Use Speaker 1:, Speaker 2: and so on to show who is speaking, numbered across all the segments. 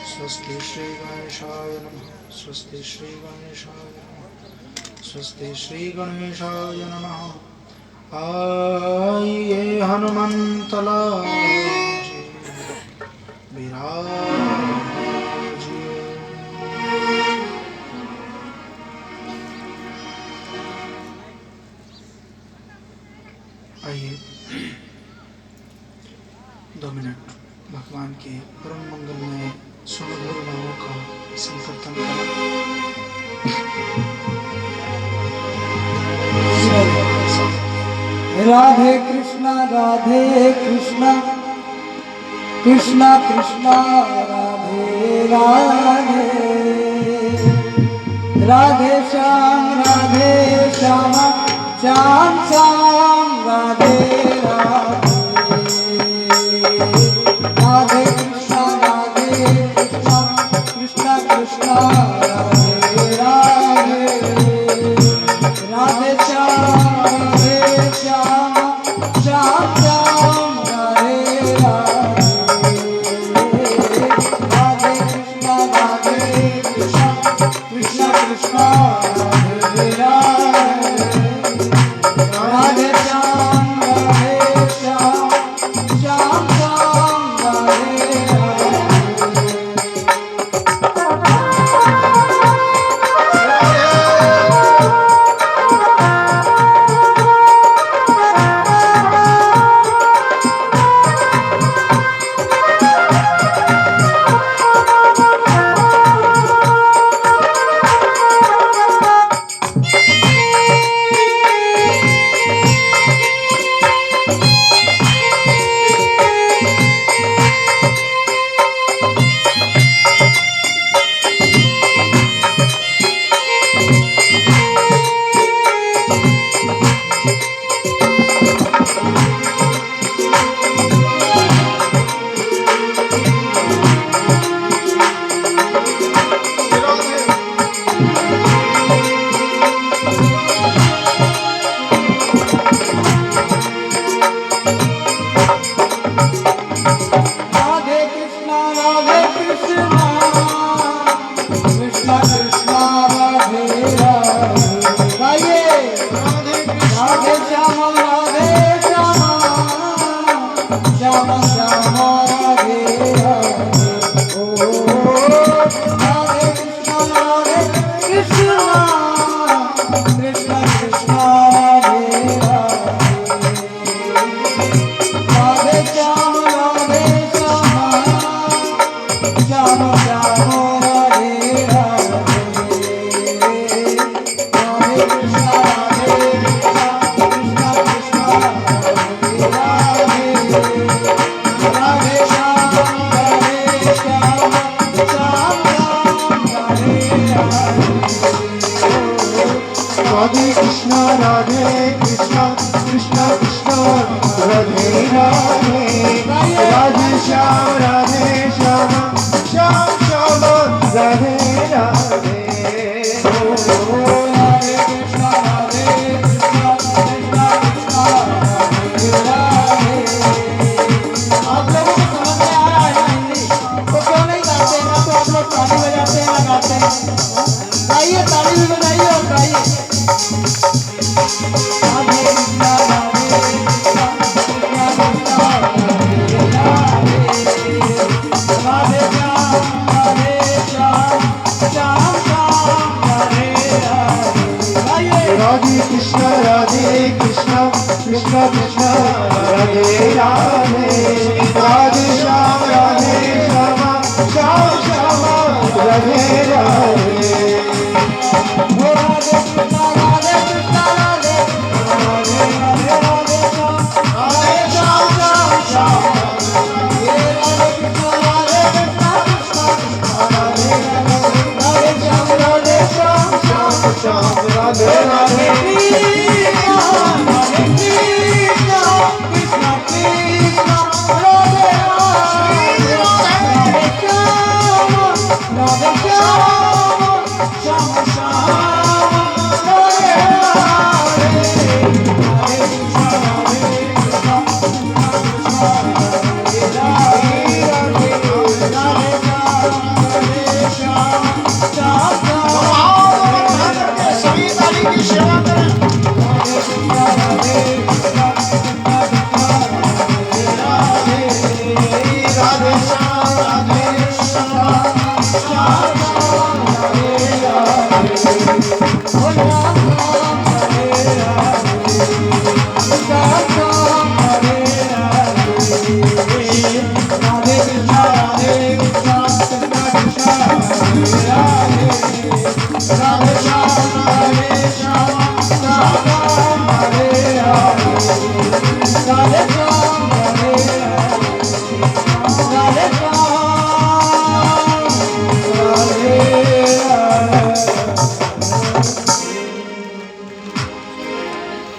Speaker 1: स्वस्ति श्री गणेशाय नमः। स्वस्ति श्री गणेशाय नमः। स्वस्ति श्री गणेशाय नमः। आइए हनुमंतलाल जी विराजिए। आइए 2 मिनट भगवान के परम मंगल में सुमधुर नामों का संकीर्तन करें।
Speaker 2: राधे कृष्णा कृष्णा कृष्णा राधे राधे, राधे श्याम श्याम श्याम राधे राधे, राधे कृष्णा कृष्णा कृष्णा राधे राधे, राधे श्याम श्याम श्याम राधे राधे, राधे कृष्णा कृष्णा कृष्णा राधे राधे, राधे श्याम श्याम श्याम राधे राधे ओ राधे कृष्ण कृष्ण कृष्ण राधे राधे श्याम श्याम श्याम राधे राधे राधे कृष्ण कृष्ण कृष्ण राधे राधे श्याम श्याम श्याम राधे
Speaker 3: राधे कृष्ण कृष्ण कृष्ण राधे राधे राधे श्याम श्याम श्याम श्याम राधे राधे
Speaker 2: राधे कृष्ण कृष्ण कृष्ण राधे आप लोगों को समझ में आ रहा है ना हिंदी तो क्यों नहीं गाते हैं ना तो आप लोग ताली बजाते हैं ना गाते हैं गाइए ताली भी बजाइए और गाइए राधे कृष्ण राधे श्याम श्याम श्याम राधे राधे गाइए
Speaker 3: राधे कृष्ण कृष्ण कृष्ण राधे राधे राधे श्याम श्याम श्याम राधे राधे
Speaker 2: ओ राधे कृष्ण राधे राधे राधे राधे श्याम
Speaker 3: राधे श्याम श्याम
Speaker 2: हे राधे कृष्ण राधे श्याम राधे श्याम
Speaker 3: श्याम राधे राधे
Speaker 2: कृष्ण कृष्ण राधे राधे राधे श्याम श्याम श्याम राधे राधे राधे कृष्ण
Speaker 3: सभी ताली की सेवा करें राधे श्याम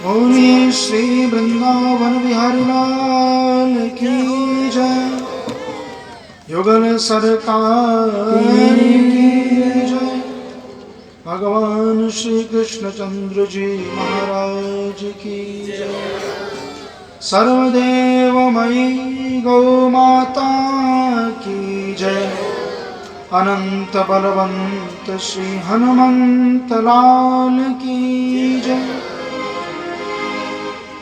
Speaker 1: बोलिए श्री वृंदावन बिहारी लाल की जय। युगल सरकार की जय। भगवान श्री कृष्णचंद्र जी महाराज की जय। सर्वदेवमयी गौ माता की जय। अनंत बलवंत श्री हनुमंत लाल की जय।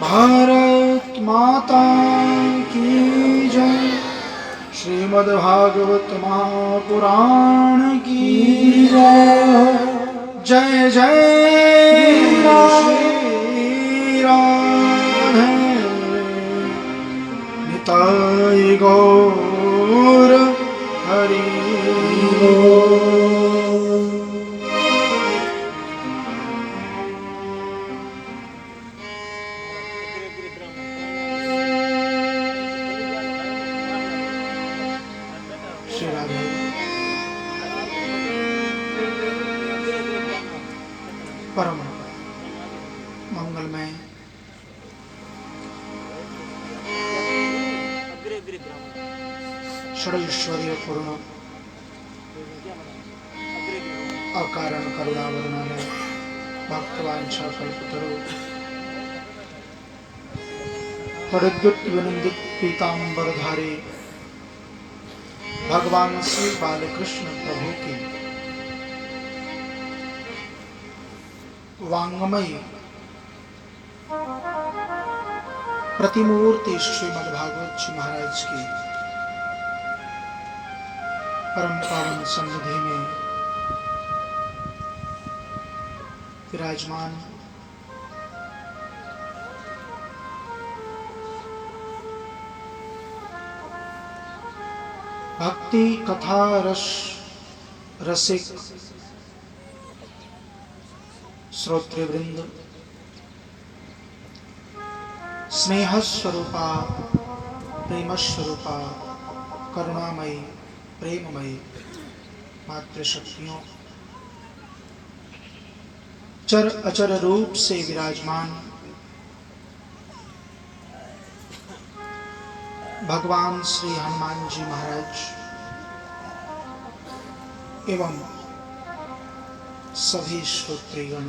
Speaker 1: भारत माता की जय। श्रीमद्भागवत महापुराण की जय। जय जय श्री राधे निताय गौर हरि श्री राधे परम मंगलमय षडैश्वर्य पूर्ण अकारण करुणावरुणालय भक्तवांछा कल्पतरु तड़द्युत विनंदित पीतांबरधारी भगवान श्री बालकृष्ण प्रभु की वांग्मय प्रतिमूर्ति श्रीमद् भागवत जी महाराज की परम पावन सन्निधि में विराजमान भक्ति कथा रसिक श्रोतृवृंद, स्नेह स्वरूपा प्रेम स्वरूपा करुणामयी प्रेममयी मातृशक्तियों, चर अचर रूप से विराजमान भगवान श्री हनुमान जी महाराज एवं सभी श्रोत्रीगण,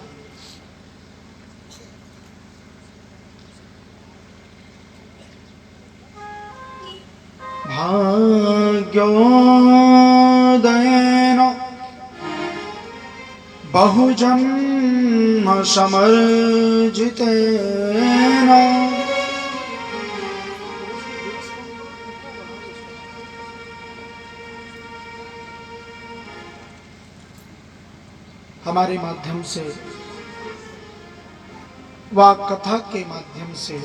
Speaker 1: भाग्योदयेन बहुजन्म समर्जितेन हमारे माध्यम से व कथा के माध्यम से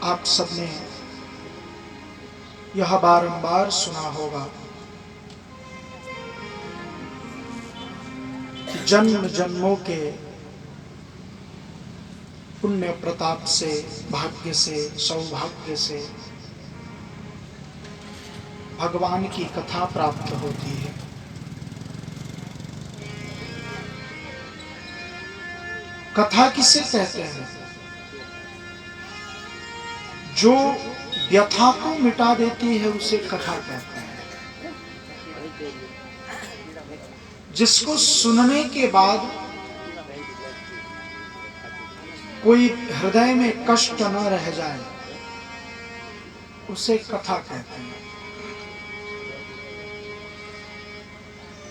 Speaker 1: आप सबने यह बारंबार सुना होगा कि जन्म जन्मों के पुण्य प्रताप से, भाग्य से, सौभाग्य से भगवान की कथा प्राप्त होती है। कथा किसे कहते हैं? जो व्यथा को मिटा देती है उसे कथा कहते हैं। जिसको सुनने के बाद कोई हृदय में कष्ट न रह जाए उसे कथा कहते हैं।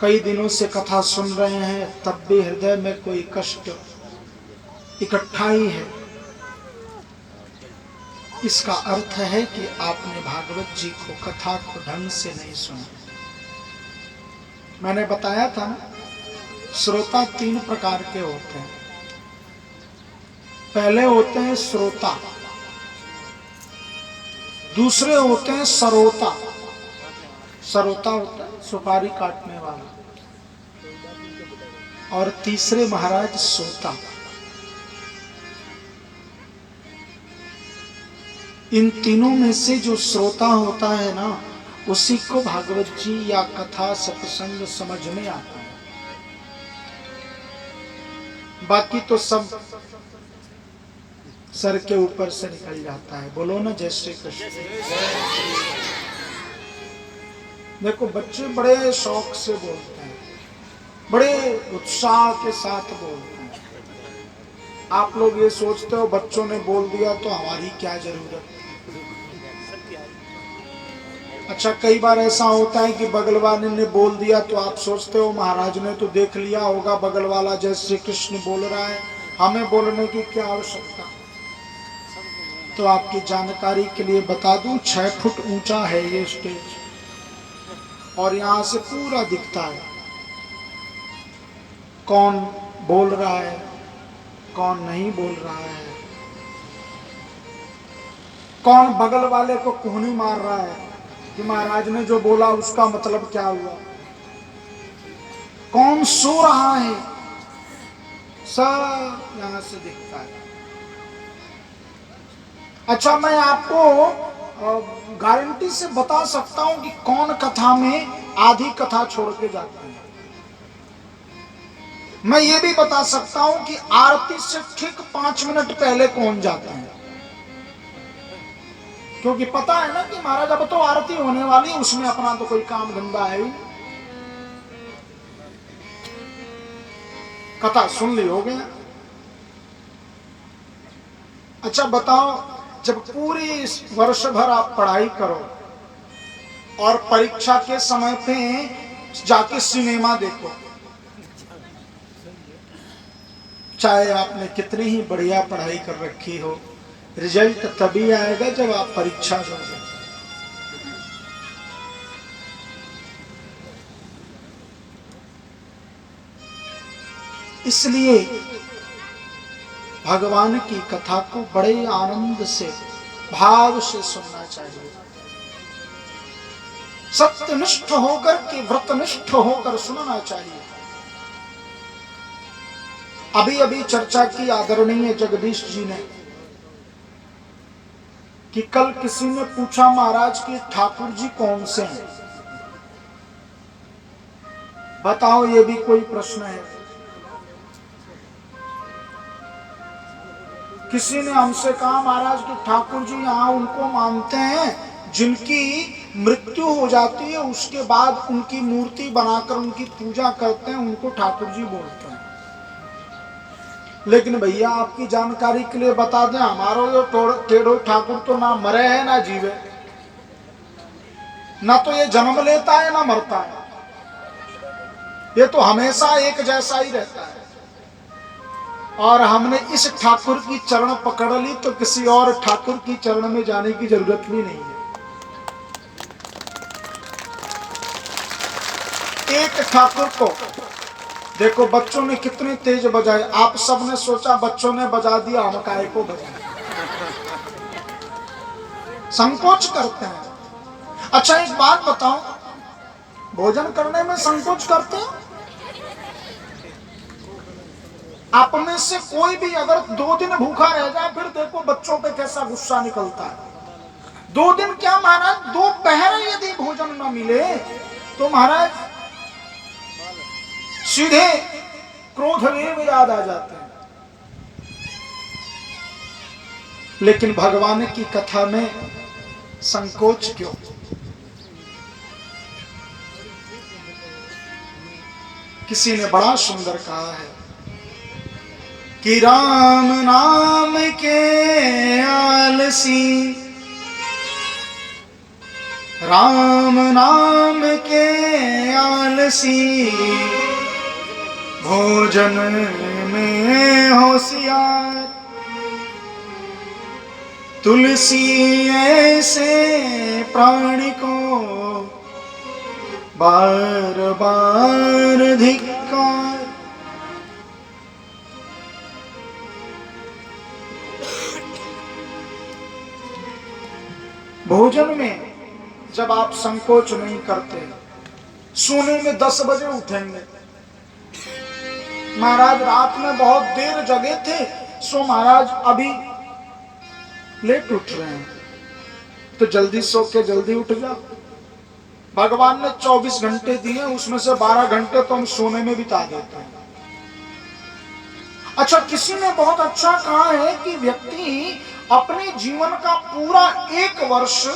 Speaker 1: कई दिनों से कथा सुन रहे हैं तब भी हृदय में कोई कष्ट इकट्ठा ही है, इसका अर्थ है कि आपने भागवत जी को, कथा को ढंग से नहीं सुना। मैंने बताया था ना, श्रोता 3 प्रकार के होते हैं। पहले होते हैं श्रोता, दूसरे होते हैं सरोता। सरोता होता है सुपारी काटने वाला, और तीसरे महाराज सोता। इन तीनों में से जो श्रोता होता है ना, उसी को भागवत जी या कथा सत्संग समझ में आता है। बाकी तो सब सर के ऊपर से निकल जाता है। बोलो ना जय श्री कृष्ण। देखो बच्चे बड़े शौक से बोलते हैं, बड़े उत्साह के साथ बोलते हैं। आप लोग ये सोचते हो बच्चों ने बोल दिया तो हमारी क्या जरूरत। अच्छा, कई बार ऐसा होता है कि बगल वाले ने बोल दिया तो आप सोचते हो महाराज ने तो देख लिया होगा, बगल वाला जय श्री कृष्ण बोल रहा है, हमें बोलने की क्या आवश्यकता। तो आपकी जानकारी के लिए बता दूं, 6 फुट ऊंचा है ये स्टेज, और यहां से पूरा दिखता है कौन बोल रहा है, कौन नहीं बोल रहा है, कौन बगल वाले को कोहनी मार रहा है कि महाराज ने जो बोला उसका मतलब क्या हुआ, कौन सो रहा है, सब यहां से दिखता है। अच्छा, मैं आपको गारंटी से बता सकता हूं कि कौन कथा में आधी कथा छोड़ के जाता है। मैं ये भी बता सकता हूं कि आरती से ठीक 5 मिनट पहले कौन जाता है, क्योंकि पता है ना कि महाराज अब तो आरती होने वाली है, उसमें अपना तो कोई काम धंधा है ही। कथा सुन ली, हो गया। अच्छा बताओ, जब पूरी वर्ष भर आप पढ़ाई करो और परीक्षा के समय पे जाके सिनेमा देखो, चाहे आपने कितनी ही बढ़िया पढ़ाई कर रखी हो, रिजल्ट तभी आएगा जब आप परीक्षा दोगे। इसलिए भगवान की कथा को बड़े आनंद से, भाव से सुनना चाहिए। सत्यनिष्ठ होकर के, व्रतनिष्ठ होकर सुनना चाहिए। अभी अभी चर्चा की आदरणीय जगदीश जी ने कि कल किसी ने पूछा महाराज कि ठाकुर जी कौन से हैं। बताओ, ये भी कोई प्रश्न है? किसी ने हमसे कहा महाराज कि ठाकुर जी यहाँ उनको मानते हैं जिनकी मृत्यु हो जाती है, उसके बाद उनकी मूर्ति बनाकर उनकी पूजा करते हैं, उनको ठाकुर जी बोलते हैं। लेकिन भैया आपकी जानकारी के लिए बता दें, हमारा जो टेढ़ो ठाकुर तो ना मरे है ना जीवे, ना तो ये जन्म लेता है ना मरता है, ये तो हमेशा एक जैसा ही रहता है। और हमने इस ठाकुर की चरण पकड़ ली तो किसी और ठाकुर की चरण में जाने की जरूरत भी नहीं है। एक ठाकुर को देखो, बच्चों ने कितने तेज बजाए। आप सबने सोचा बच्चों ने बजा दिया, हम काहे को बजाए, संकोच करते हैं। अच्छा एक बात बताओ, भोजन करने में संकोच करते हैं? आप में से कोई भी अगर 2 दिन भूखा रह जाए, फिर देखो बच्चों पे कैसा गुस्सा निकलता है। 2 दिन क्या महाराज, 2 पहर यदि भोजन न मिले तो महाराज सीधे क्रोधदेव याद आ जाते हैं। लेकिन भगवान की कथा में संकोच क्यों? किसी ने बड़ा सुंदर कहा है कि राम नाम के आलसी, राम नाम के आलसी, भोजन में होशियार, तुलसी ऐसे प्राणी को बार बार धिक्कार। भोजन में जब आप संकोच नहीं करते, सोने में 10 बजे उठेंगे, महाराज रात में बहुत देर जगे थे, सो महाराज अभी लेट उठ रहे हैं, तो जल्दी सो के जल्दी उठ जाओ। भगवान ने 24 घंटे दिए, उसमें से 12 घंटे तो हम सोने में बिता देते हैं। अच्छा, किसी ने बहुत अच्छा कहा है कि व्यक्ति अपने जीवन का पूरा 1 वर्ष,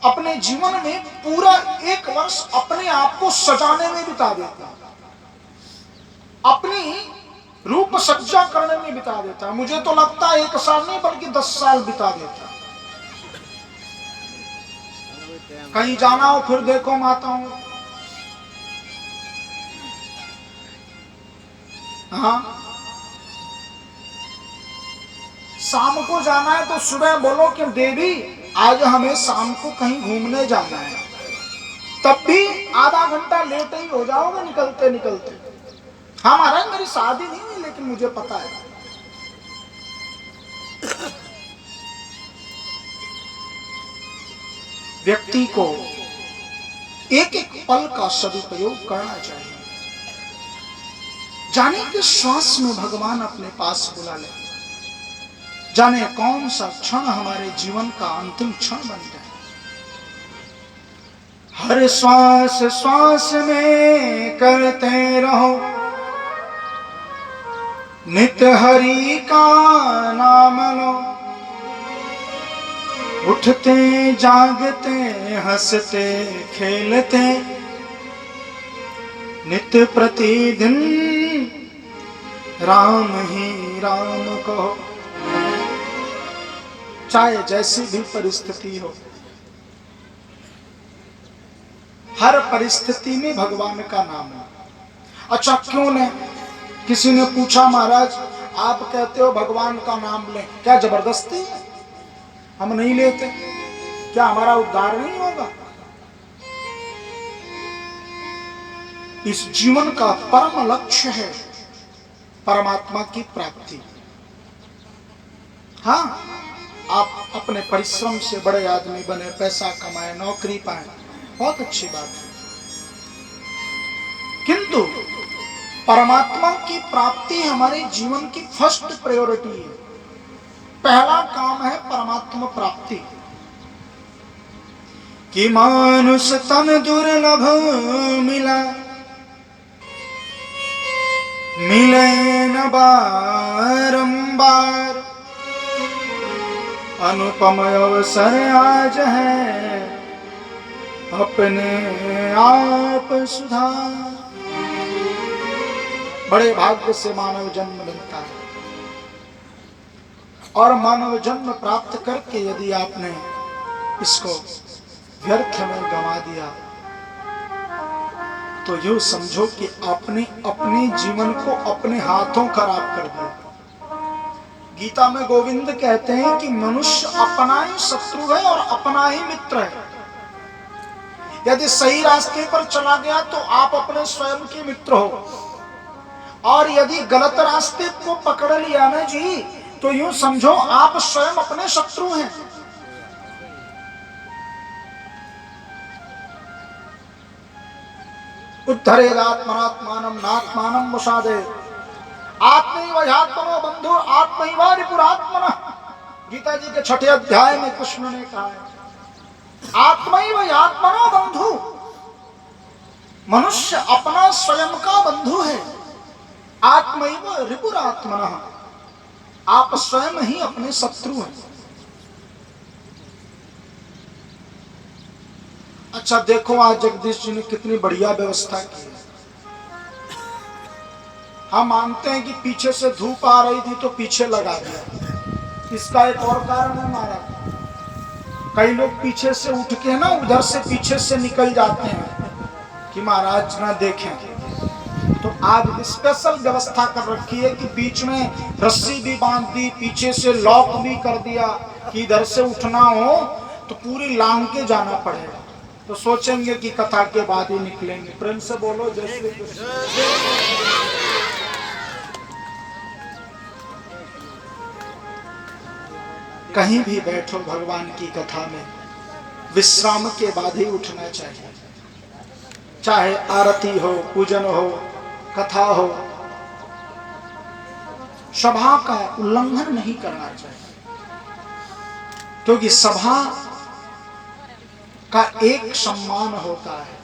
Speaker 1: अपने जीवन में पूरा 1 वर्ष अपने आप को सजाने में बिता देता है, अपनी रूप सज्जा करने में बिता देता है। मुझे तो लगता है 1 साल नहीं बल्कि 10 साल बिता देता है। कहीं जाना हो फिर देखो माताओं, हाँ शाम को जाना है तो सुबह बोलो कि देवी आज हमें शाम को कहीं घूमने जाना है, तब भी आधा घंटा लेट ही हो जाओगे निकलते निकलते। हाँ महाराज मेरी शादी नहीं हुई लेकिन मुझे पता है। व्यक्ति को एक एक पल का सदुपयोग करना चाहिए। जाने के श्वास में भगवान अपने पास बुला ले, जाने कौन सा क्षण हमारे जीवन का अंतिम क्षण बन जाए। हर श्वास श्वास में करते रहो नित्य हरि का नाम लो, उठते जागते हंसते खेलते नित्य प्रतिदिन राम ही राम कहो। चाहे जैसी भी परिस्थिति हो, हर परिस्थिति में भगवान का नाम है। अच्छा क्यों नहीं? किसी ने पूछा महाराज आप कहते हो भगवान का नाम लें, क्या जबरदस्ती है? हम नहीं लेते, क्या हमारा उद्धार नहीं होगा? इस जीवन का परम लक्ष्य है परमात्मा की प्राप्ति। हाँ, आप अपने परिश्रम से बड़े आदमी बने, पैसा कमाए, नौकरी पाए, बहुत अच्छी बात है, किंतु परमात्मा की प्राप्ति हमारे जीवन की फर्स्ट प्रायोरिटी है। पहला काम है परमात्मा प्राप्ति। कि मानुष तन दुर्लभ मिला, मिले न बारंबार, अनुपम अवसर आज है अपने आप सुधार। बड़े भाग्य से मानव जन्म मिलता है, और मानव जन्म प्राप्त करके यदि आपने इसको व्यर्थ में गंवा दिया तो यूं समझो कि आपने अपने जीवन को अपने हाथों खराब कर दिया। गीता में गोविंद कहते हैं कि मनुष्य अपना ही शत्रु है और अपना ही मित्र है। यदि सही रास्ते पर चला गया तो आप अपने स्वयं के मित्र हो, और यदि गलत रास्ते को पकड़ लिया ना जी, तो यूं समझो आप स्वयं अपने शत्रु हैं। उद्धरेदात्मनात्मानं नात्मानं वशादेत्, आत्मैवात्मनो बंधु आत्मैवा रिपुरात्मनः। गीता जी के 6ठे अध्याय में कृष्ण ने कहा है आत्मैवात्मनो बंधु, मनुष्य अपना स्वयं का बंधु है। आत्मैव रिपुरात्मनः, आप स्वयं ही अपने शत्रु हैं। अच्छा देखो, आज जगदीश जी ने कितनी बढ़िया व्यवस्था की है। हम मानते हैं कि पीछे से धूप आ रही थी तो पीछे लगा दिया। इसका एक और कारण है महाराज, कई लोग पीछे से उठ के ना उधर से पीछे से निकल जाते हैं कि महाराज ना देखें। तो आज स्पेशल व्यवस्था कर रखी है कि बीच में रस्सी भी बांध दी, पीछे से लॉक भी कर दिया कि इधर से उठना हो तो पूरी लांग के जाना पड़ेगा। तो सोचेंगे कि कथा के बाद ही निकलेंगे। प्रेम से बोलो जय श्री कृष्ण। कहीं भी बैठो भगवान की कथा में, विश्राम के बाद ही उठना चाहिए। चाहे आरती हो, पूजन हो, कथा हो, सभा का उल्लंघन नहीं करना चाहिए, क्योंकि सभा का एक सम्मान होता है,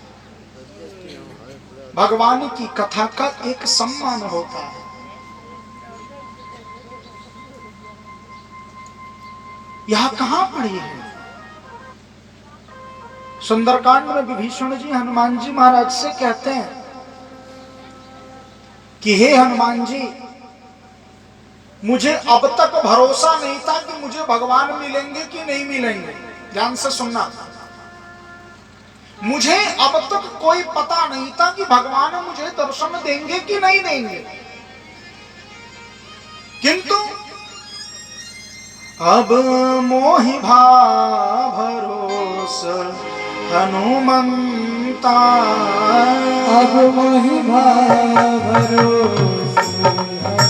Speaker 1: भगवान की कथा का एक सम्मान होता है। यह कहां पड़ी है? सुंदरकांड में विभीषण जी हनुमान जी महाराज से कहते हैं कि हे हनुमान जी, मुझे अब तक भरोसा नहीं था कि मुझे भगवान मिलेंगे कि नहीं मिलेंगे। ध्यान से सुनना, मुझे अब तक कोई पता नहीं था कि भगवान मुझे दर्शन देंगे कि नहीं देंगे, किंतु अब मोहि भा भरोसा हनुमंता,
Speaker 2: अब मोहि भा भरोसा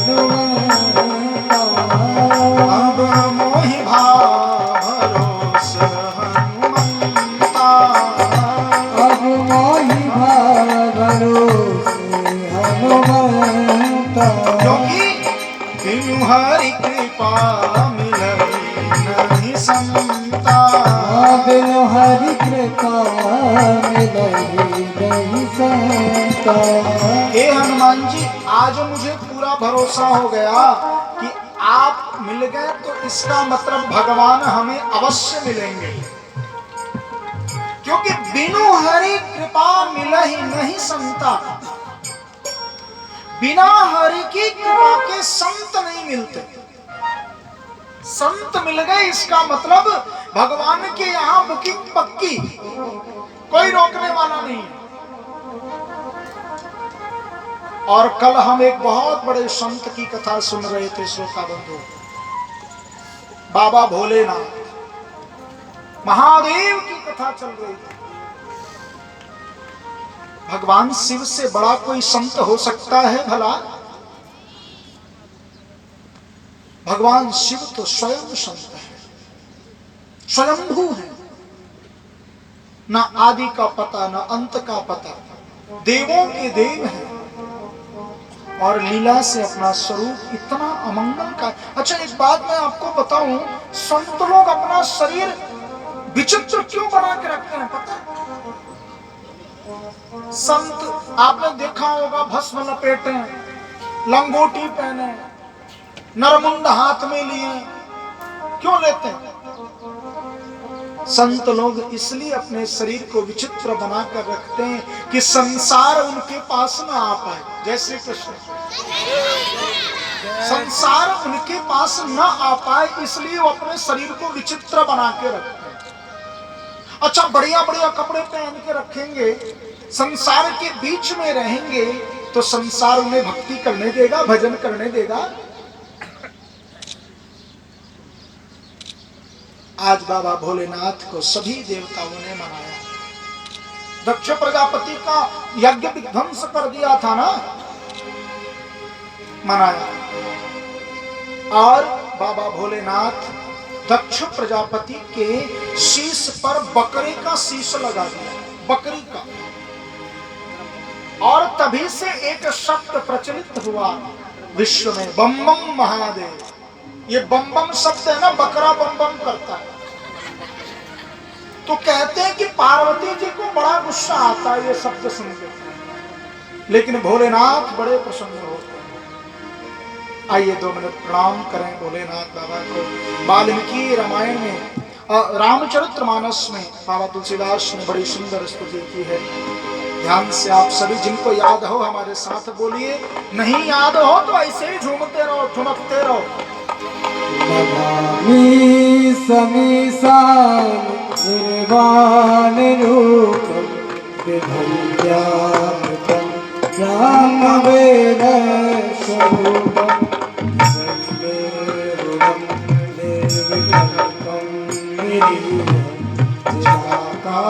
Speaker 2: हनुमंता,
Speaker 1: अब मोहि भा भरोसा हनुमंता,
Speaker 2: अब मोहि भा भरोसा हनुमंता।
Speaker 1: क्योंकि बिनु हरि कृपा नहीं संता,
Speaker 2: बिनु हरि कृपा मिलहि नहीं संता।
Speaker 1: हे हनुमान जी, आज मुझे पूरा भरोसा हो गया कि आप मिल गए तो इसका मतलब भगवान हमें अवश्य मिलेंगे, क्योंकि बिनु हरि कृपा मिलहि नहीं संता। बिना हरि की कृपा के संत नहीं मिलते। संत मिल गए इसका मतलब भगवान के यहाँ बुकिंग पक्की, कोई रोकने वाला नहीं। और कल हम एक बहुत बड़े संत की कथा सुन रहे थे श्रोता बंधु, बाबा भोलेनाथ महादेव की कथा चल रही थी। भगवान शिव से बड़ा कोई संत हो सकता है भला? भगवान शिव तो स्वयं संत है, स्वयंभू है, ना आदि का पता ना अंत का पता, देवों के देव हैं और लीला से अपना स्वरूप इतना अमंगल का। अच्छा एक बात मैं आपको बताऊं, संत लोग अपना शरीर विचित्र क्यों बना के रखते हैं पता है? संत आपने देखा होगा भस्म लपेटे, लंगोटी पहने, नरमुंड हाथ में लिए, क्यों लेते हैं? संत लोग इसलिए अपने शरीर को विचित्र बनाकर रखते हैं कि संसार उनके पास ना आ पाए। जय श्री कृष्ण। संसार उनके पास ना आ पाए इसलिए वो अपने शरीर को विचित्र बना के रखते हैं। अच्छा बढ़िया बढ़िया कपड़े पहन के रखेंगे, संसार के बीच में रहेंगे तो संसार उन्हें भक्ति करने देगा, भजन करने देगा? आज बाबा भोलेनाथ को सभी देवताओं ने मनाया। दक्ष प्रजापति का यज्ञ विध्वंस कर दिया था ना, मनाया। और बाबा भोलेनाथ दक्ष प्रजापति के शीश पर बकरे का शीश लगा दिया, बकरी का। और तभी से एक शब्द प्रचलित हुआ विश्व में, बम बम महादेव। ये बम बम शब्द है ना, बकरा बम बम करता है। तो कहते हैं कि पार्वती जी को बड़ा गुस्सा आता है ये शब्द सुनकर, लेकिन भोलेनाथ बड़े प्रसन्न होते हैं। आइए 2 मिनट प्रणाम करें भोलेनाथ बाबा को। वाल्मीकि रामायण में रामचरितमानस में बाबा तुलसीदास ने बड़ी सुंदर स्तुति की है। ध्यान से आप सभी जिनको याद हो हमारे साथ बोलिए, नहीं याद हो तो ऐसे ही झूमते रहो, ठुमकते रहो।
Speaker 2: नमामि समीसां निर्वाण रूपं विभूत्यामृतं ब्रह्मवेद स्वरूपं वन्दे गुरुं निर्विकल्पं निरीहं चिदाकाशमाकाशं